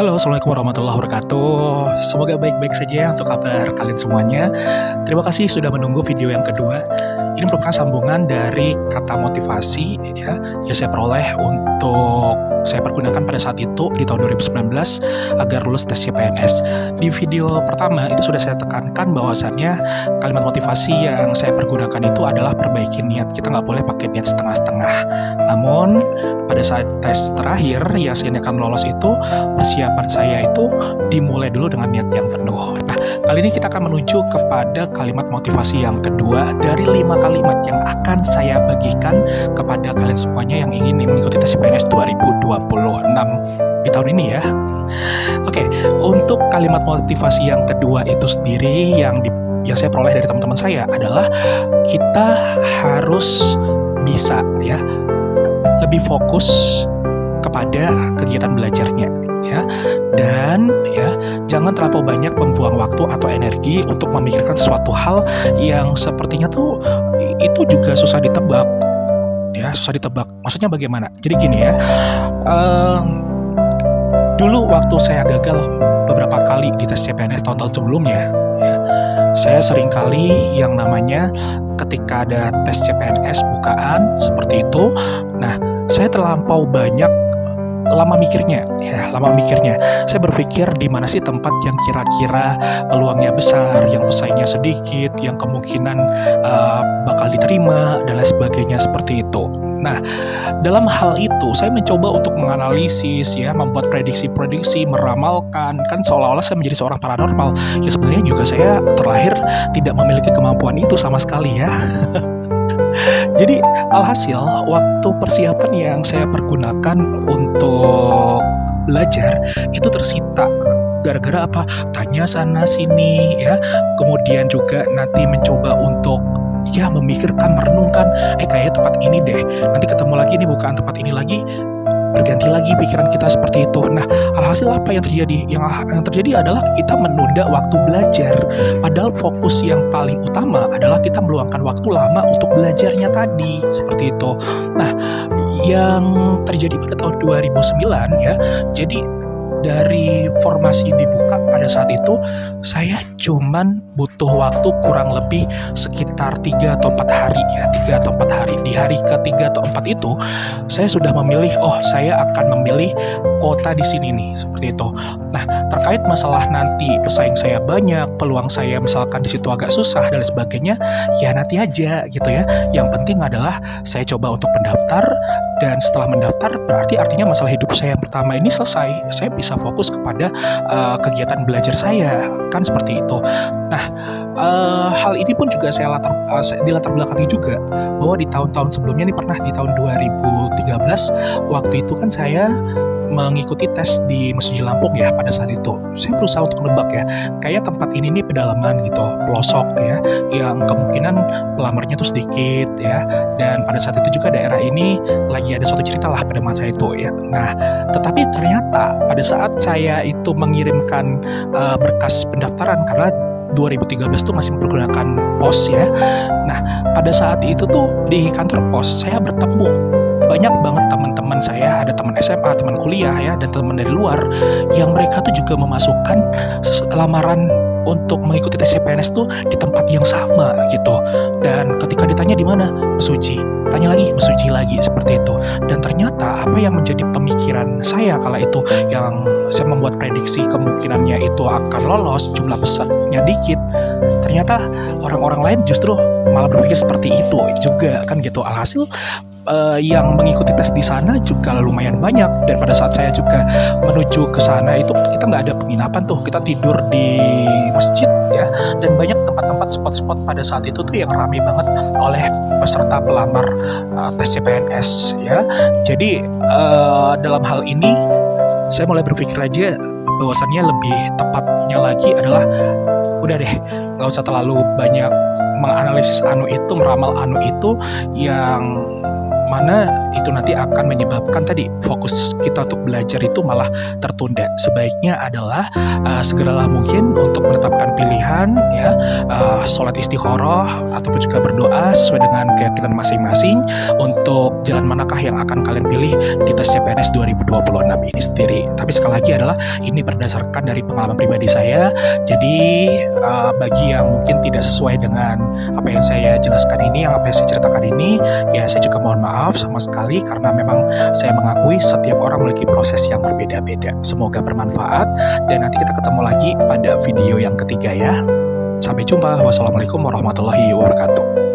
Halo, Assalamualaikum warahmatullahi wabarakatuh. Semoga baik-baik saja ya untuk kabar kalian semuanya. Terima kasih sudah menunggu video yang kedua. Ini merupakan sambungan dari kata motivasi ya, yang saya peroleh untuk saya pergunakan pada saat itu di tahun 2019 agar lulus tes CPNS. Di video pertama itu sudah saya tekankan bahwasannya kalimat motivasi yang saya pergunakan itu adalah perbaiki niat. Kita nggak boleh pakai niat setengah-setengah. Namun pada saat tes terakhir yang saya akan lolos itu, persiapan saya itu dimulai dulu dengan niat yang penuh. Nah, kali ini kita akan menuju kepada kalimat motivasi yang kedua dari 5 kalimat yang akan saya bagikan kepada kalian semuanya yang ingin mengikuti tes CPNS 2026 di tahun ini ya. Oke, untuk kalimat motivasi yang kedua itu sendiri yang saya peroleh dari teman-teman saya adalah kita harus bisa ya lebih fokus kepada kegiatan belajarnya ya, dan ya jangan terlalu banyak membuang waktu atau energi untuk memikirkan sesuatu hal yang sepertinya tuh itu juga susah ditebak ya, susah ditebak. Maksudnya bagaimana? Jadi gini ya, dulu waktu saya gagal beberapa kali di tes CPNS tahun-tahun sebelumnya ya, saya sering kali yang namanya ketika ada tes CPNS bukaan seperti itu, nah saya terlampau banyak lama mikirnya. Saya berpikir di mana sih tempat yang kira-kira peluangnya besar, yang pesaingnya sedikit, yang kemungkinan bakal diterima dan lain sebagainya seperti itu. Nah, dalam hal itu saya mencoba untuk menganalisis ya, membuat prediksi-prediksi, meramalkan, kan seolah-olah saya menjadi seorang paranormal. Ya sebenarnya juga saya terlahir tidak memiliki kemampuan itu sama sekali ya. Jadi alhasil waktu persiapan yang saya pergunakan untuk belajar itu tersita gara-gara apa? Tanya sana sini ya. Kemudian juga nanti mencoba untuk ya memikirkan, merenungkan, kayaknya tempat ini deh. Nanti ketemu lagi nih bukan tempat ini lagi. Berganti lagi pikiran kita seperti itu. Nah, alhasil apa yang terjadi? Yang terjadi adalah kita menunda waktu belajar. Padahal fokus yang paling utama adalah kita meluangkan waktu lama untuk belajarnya tadi. Seperti itu. Nah, yang terjadi pada tahun 2009 ya. Jadi dari formasi dibuka pada saat itu saya cuman butuh waktu kurang lebih sekitar 3 atau 4 hari ya, 3 atau 4 hari. Di hari ke-3 atau 4 itu saya sudah memilih, saya akan memilih kota di sini nih, seperti itu. Nah, terkait masalah nanti pesaing saya banyak, peluang saya misalkan di situ agak susah dan sebagainya, ya nanti aja gitu ya. Yang penting adalah saya coba untuk mendaftar, dan setelah mendaftar berarti artinya masalah hidup saya yang pertama ini selesai. Saya bisa fokus kepada kegiatan belajar saya, kan seperti itu. Nah, hal ini pun juga saya dilatar belakangi juga bahwa di tahun-tahun sebelumnya nih, pernah di tahun 2013 waktu itu kan saya mengikuti tes di Masjid Lampung ya. Pada saat itu saya berusaha untuk nebak ya, kayak tempat ini nih pedalaman gitu, pelosok ya, yang kemungkinan pelamarnya tuh sedikit ya, dan pada saat itu juga daerah ini lagi ada suatu cerita lah pada masa itu ya. Nah, tetapi ternyata pada saat saya itu mengirimkan berkas pendaftaran, karena 2013 tuh masih menggunakan pos ya. Nah, pada saat itu tuh di kantor pos saya bertemu banyak banget teman-teman saya, ada teman SMA, teman kuliah ya, dan teman dari luar yang mereka tuh juga memasukkan lamaran untuk mengikuti tes CPNS tuh di tempat yang sama gitu. Dan ketika ditanya di mana, Mesuji, tanya lagi, Mesuji lagi, seperti itu. Dan ternyata apa yang menjadi pemikiran saya kala itu, yang saya membuat prediksi kemungkinannya itu akan lolos, jumlah pesertanya dikit, ternyata orang-orang lain justru malah berpikir seperti itu juga kan gitu. Alhasil yang mengikuti tes di sana juga lumayan banyak, dan pada saat saya juga menuju ke sana itu kita nggak ada penginapan tuh, kita tidur di masjid ya, dan banyak tempat-tempat spot-spot pada saat itu tuh yang ramai banget oleh peserta pelamar tes CPNS ya. Jadi dalam hal ini saya mulai berpikir aja bahwasannya lebih tepatnya lagi adalah udah deh, nggak usah terlalu banyak menganalisis meramal itu, yang mana itu nanti akan menyebabkan tadi fokus kita untuk belajar itu malah tertunda. Sebaiknya adalah segeralah mungkin untuk menetapkan pilihan ya, sholat istikharah ataupun juga berdoa sesuai dengan keyakinan masing-masing untuk jalan manakah yang akan kalian pilih di tes CPNS 2026 ini sendiri. Tapi sekali lagi adalah ini berdasarkan dari pengalaman pribadi saya. Jadi bagi yang mungkin tidak sesuai dengan apa yang saya jelaskan ini, yang apa yang saya ceritakan ini, ya saya juga mohon maaf sama sekali karena memang saya mengakui setiap orang memiliki proses yang berbeda-beda. Semoga bermanfaat dan nanti kita ketemu lagi pada video yang ketiga ya. Sampai jumpa. Wassalamualaikum warahmatullahi wabarakatuh.